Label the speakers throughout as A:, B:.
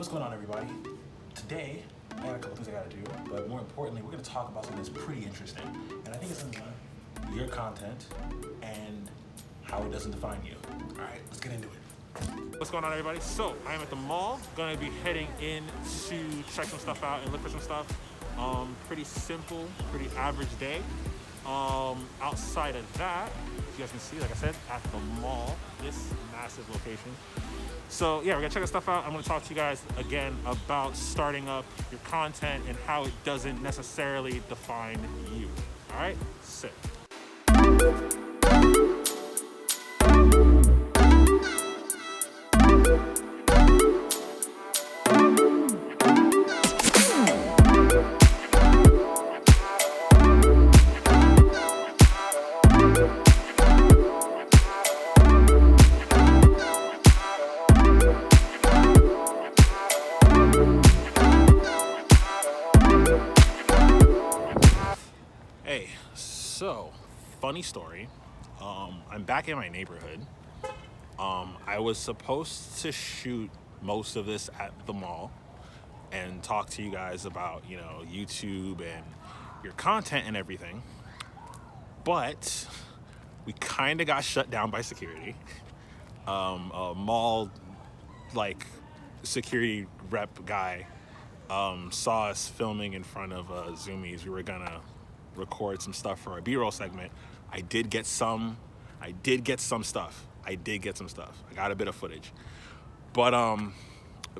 A: What's going on, everybody? Today, I got a couple things I gotta do, but more importantly, we're gonna talk about something that's pretty interesting. And I think it's something your content and how it doesn't define you. All right, let's get into it.
B: What's going on, everybody? So I'm at the mall, gonna be heading in to check some stuff out and look for some stuff. Pretty simple, pretty average day. Outside of that, you guys can see, like I said, at the mall, this massive location. So yeah, we're gonna check this stuff out. I'm gonna talk to you guys again about starting up your content and how it doesn't necessarily define you. All right, sit. Hey, so funny story. I'm back in my neighborhood. I was supposed to shoot most of this at the mall and talk to you guys about, YouTube and your content and everything. But we kind of got shut down by security. A mall security rep guy saw us filming in front of Zoomies. We were gonna record some stuff for our B-roll segment. I did get some stuff. I got a bit of footage. But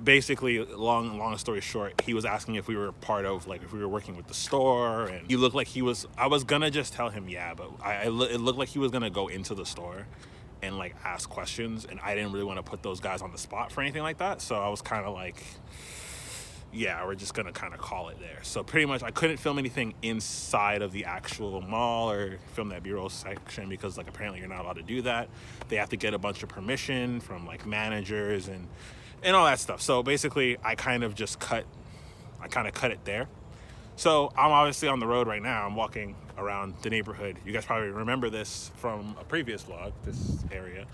B: basically, long story short, he was asking if we were part of, if we were working with the store, and he looked like he was. I was gonna just tell him yeah, but it looked like he was gonna go into the store and ask questions, and I didn't really want to put those guys on the spot for anything like that. So I was kind of like, yeah, we're just gonna kind of call it there. So pretty much I couldn't film anything inside of the actual mall or film that B-roll section because apparently you're not allowed to do that. They have to get a bunch of permission from managers and all that stuff. So basically I kind of cut it there. So I'm obviously on the road right now. I'm walking around the neighborhood. You guys probably remember this from a previous vlog, this area.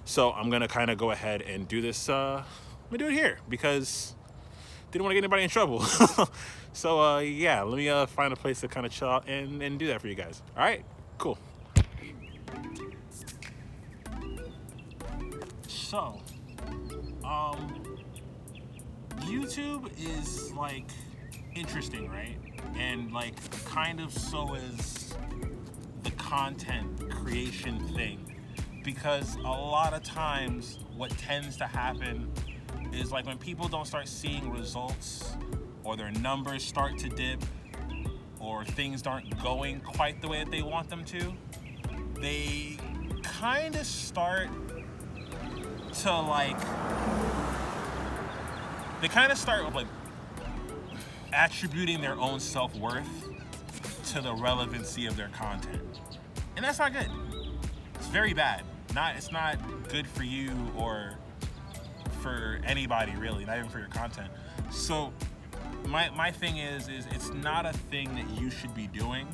B: So I'm gonna kind of go ahead and do this. I'm gonna do it here because didn't want to get anybody in trouble. So yeah, let me find a place to kind of chill out and do that for you guys. All right, cool. So YouTube is interesting, right? And kind of so is the content creation thing, because a lot of times what tends to happen is when people don't start seeing results, or their numbers start to dip, or things aren't going quite the way that they want them to, they kind of start to attributing their own self-worth to the relevancy of their content. And that's not good. It's very bad. It's not good for you or for anybody, really, not even for your content. So my thing is it's not a thing that you should be doing,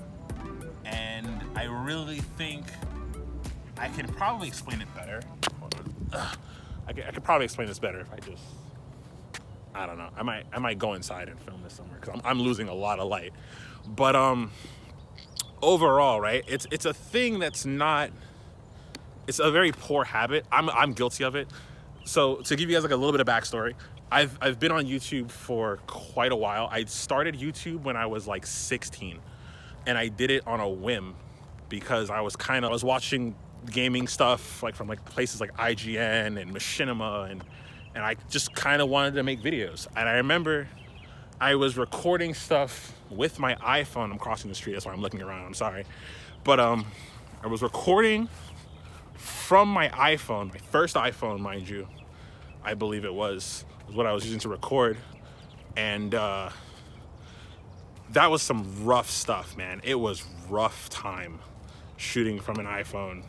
B: and I really think I can probably explain it better. I could probably explain this better if I don't know. I might go inside and film this somewhere because I'm losing a lot of light. But overall, right? It's a thing that's not. It's a very poor habit. I'm guilty of it. So to give you guys a little bit of backstory, I've been on YouTube for quite a while. I started YouTube when I was 16, and I did it on a whim because I was watching gaming stuff from places like IGN and Machinima, and I just kind of wanted to make videos. And I remember I was recording stuff with my iPhone. I'm crossing the street, that's why I'm looking around, I'm sorry. But I was recording from my iPhone, my first iPhone, mind you, I believe it was what I was using to record. And that was some rough stuff, man. It was rough time shooting from an iPhone,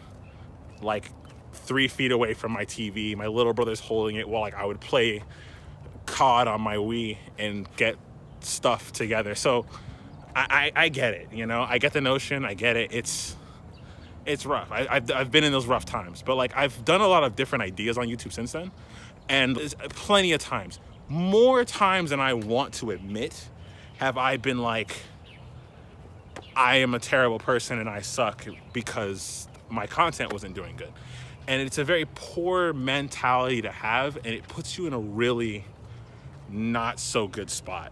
B: 3 feet away from my TV. My little brother's holding it while I would play COD on my Wii and get stuff together. So I get it, I get the notion, I get it. It's rough. I've been in those rough times, but I've done a lot of different ideas on YouTube since then, and there's plenty of times more times than I want to admit have I been like, I am a terrible person and I suck because my content wasn't doing good. And it's a very poor mentality to have, and it puts you in a really not so good spot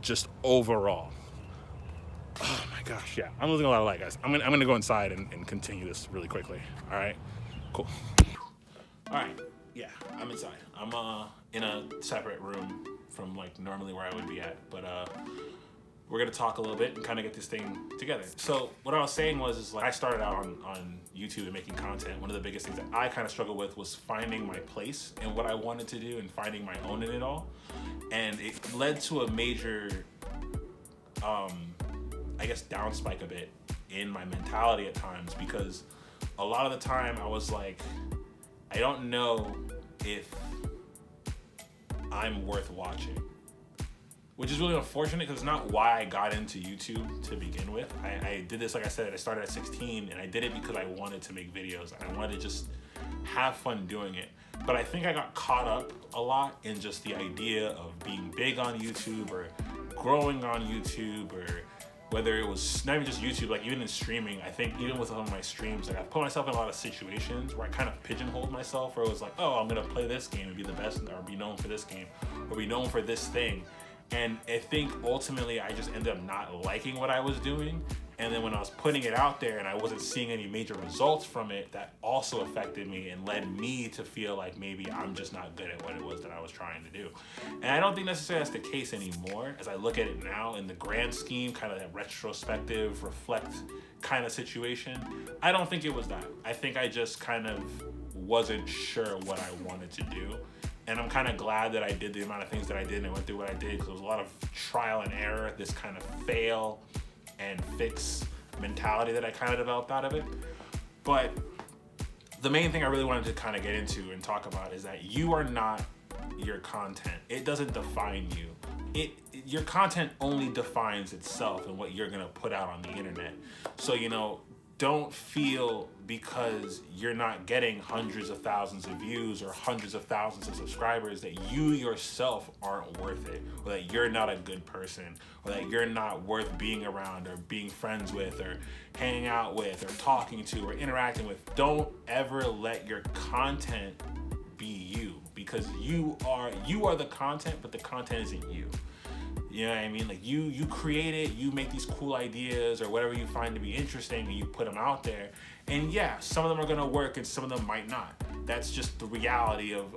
B: just overall. Oh my gosh, yeah, I'm losing a lot of light, guys. I'm gonna go inside and continue this really quickly. All right, cool. All right, yeah, I'm inside. I'm in a separate room from like normally where I would be at, but we're gonna talk a little bit and kind of get this thing together. So what I was saying is like I started out on YouTube and making content. One of the biggest things that I kind of struggled with was finding my place and what I wanted to do and finding my own in it all. And it led to a major, I guess, down spike a bit in my mentality at times, because a lot of the time I was like, I don't know if I'm worth watching. Which is really unfortunate because it's not why I got into YouTube to begin with. I did this, like I said, I started at 16 and I did it because I wanted to make videos and I wanted to just have fun doing it. But I think I got caught up a lot in just the idea of being big on YouTube or growing on YouTube, or whether it was not even just YouTube, like even in streaming. I think even with some of my streams, like I put myself in a lot of situations where I kind of pigeonholed myself, where it was like, oh, I'm gonna play this game and be the best, or be known for this game, or be known for this thing. And I think ultimately I just ended up not liking what I was doing. And then when I was putting it out there and I wasn't seeing any major results from it, that also affected me and led me to feel like maybe I'm just not good at what it was that I was trying to do. And I don't think necessarily that's the case anymore. As I look at it now in the grand scheme, kind of that retrospective, reflect kind of situation, I don't think it was that. I think I just kind of wasn't sure what I wanted to do. And I'm kind of glad that I did the amount of things that I did and I went through what I did, because there was a lot of trial and error, this kind of fail and fix mentality that I kind of developed out of it. But the main thing I really wanted to kind of get into and talk about is that you are not your content. It doesn't define you. Your content only defines itself and what you're gonna put out on the internet. So, don't feel because you're not getting hundreds of thousands of views or hundreds of thousands of subscribers that you yourself aren't worth it, or that you're not a good person, or that you're not worth being around or being friends with or hanging out with or talking to or interacting with. Don't ever let your content be you, because you are the content, but the content isn't you. You know what I mean? Like you create it, you make these cool ideas or whatever you find to be interesting and you put them out there. And yeah, some of them are gonna work and some of them might not. That's just the reality of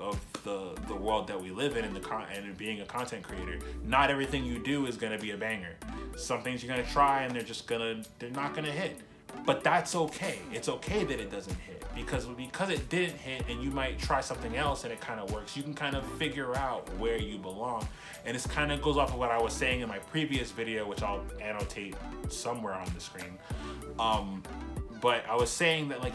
B: the world that we live in and being a content creator. Not everything you do is gonna be a banger. Some things you're gonna try and they're not gonna hit. But that's okay. It's okay that it doesn't hit, because it didn't hit and you might try something else and it kind of works. You can kind of figure out where you belong. And this kind of goes off of what I was saying in my previous video, which I'll annotate somewhere on the screen. But I was saying that, like,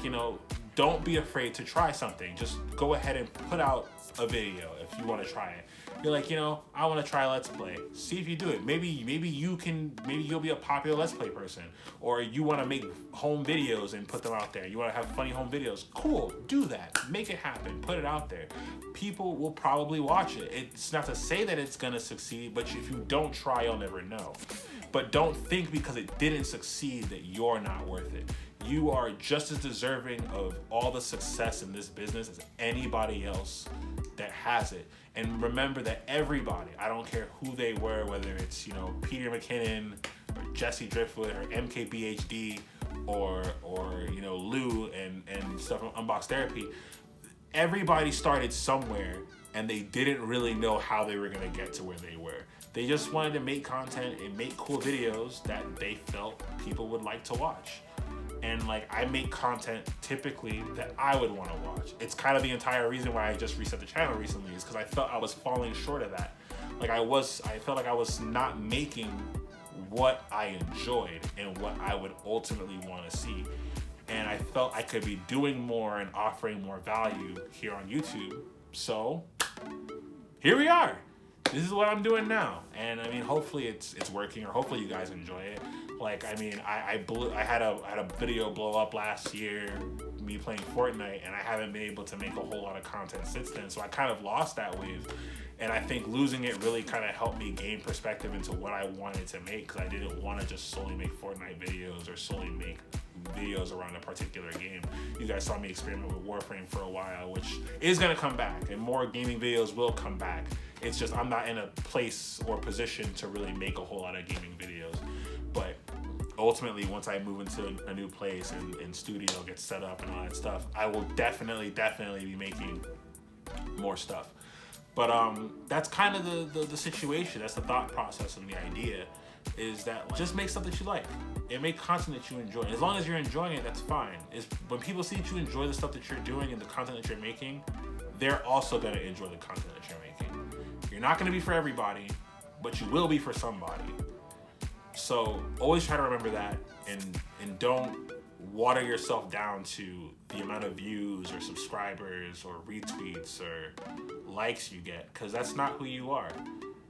B: don't be afraid to try something. Just go ahead and put out a video if you want to try it. You're like, I want to try Let's Play. See if you do it. Maybe you'll be a popular Let's Play person. Or you want to make home videos and put them out there. You want to have funny home videos. Cool, do that. Make it happen. Put it out there. People will probably watch it. It's not to say that it's going to succeed, but if you don't try, you'll never know. But don't think because it didn't succeed that you're not worth it. You are just as deserving of all the success in this business as anybody else that has it. And remember that everybody, I don't care who they were, whether it's, Peter McKinnon or Jesse Driftwood or MKBHD or Lou and stuff from Unbox Therapy, everybody started somewhere and they didn't really know how they were going to get to where they were. They just wanted to make content and make cool videos that they felt people would like to watch. And I make content typically that I would want to watch. It's kind of the entire reason why I just reset the channel recently, is because I felt I was falling short of that. I felt like I was not making what I enjoyed and what I would ultimately want to see. And I felt I could be doing more and offering more value here on YouTube. So here we are. This is what I'm doing now. And hopefully it's working, or hopefully you guys enjoy it. I had a video blow up last year, me playing Fortnite, and I haven't been able to make a whole lot of content since then. So I kind of lost that wave. And I think losing it really kind of helped me gain perspective into what I wanted to make, because I didn't want to just solely make Fortnite videos or solely make videos around a particular game. You guys saw me experiment with Warframe for a while, which is going to come back, and more gaming videos will come back. It's just I'm not in a place or position to really make a whole lot of gaming videos. But ultimately, once I move into a new place and studio gets set up and all that stuff, I will definitely be making more stuff. But that's kind of the situation. That's the thought process and the idea, is that just make stuff that you like and make content that you enjoy. As long as you're enjoying it, that's fine. When people see that you enjoy the stuff that you're doing and the content that you're making, they're also going to enjoy the content that you're making. You're not going to be for everybody, but you will be for somebody. So always try to remember that, and don't water yourself down to the amount of views or subscribers or retweets or likes you get, because that's not who you are.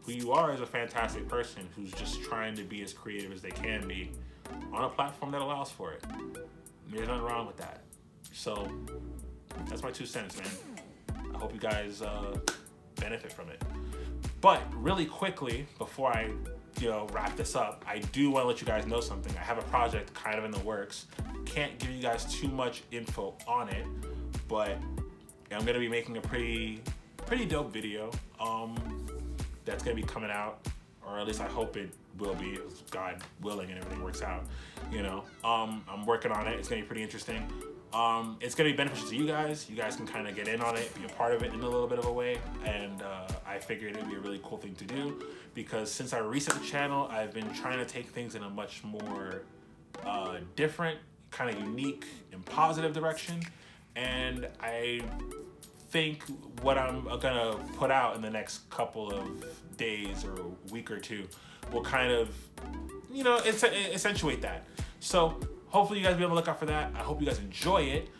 B: Who you are is a fantastic person who's just trying to be as creative as they can be on a platform that allows for it. There's nothing wrong with that. So that's my 2 cents, man. I hope you guys benefit from it. But really quickly, before I wrap this up, I do want to let you guys know something. I have a project kind of in the works. Can't give you guys too much info on it, but I'm gonna be making a pretty dope video that's gonna be coming out, or at least I hope it will be, God willing and everything works out. I'm working on it. It's gonna be pretty interesting. It's gonna be beneficial to you guys. You guys can kind of get in on it, be a part of it in a little bit of a way, and I figured it'd be a really cool thing to do, because since I reset the channel, I've been trying to take things in a much more different, kind of unique and positive direction, and I think what I'm gonna put out in the next couple of days or a week or two will kind of accentuate that. So hopefully you guys will be able to look out for that. I hope you guys enjoy it.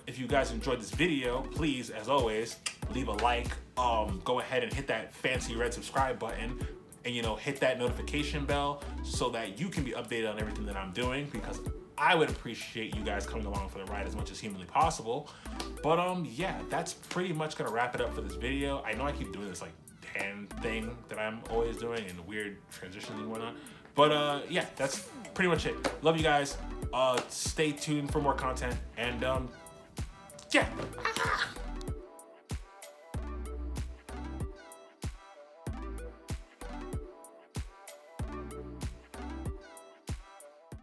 B: If you guys enjoyed this video, please, as always, leave a like. Go ahead and hit that fancy red subscribe button, and hit that notification bell so that you can be updated on everything that I'm doing, because I would appreciate you guys coming along for the ride as much as humanly possible. But yeah, that's pretty much gonna wrap it up for this video. I know I keep doing this like hand thing that I'm always doing and weird transitions and whatnot. But yeah, that's pretty much it. Love you guys. Stay tuned for more content, and yeah.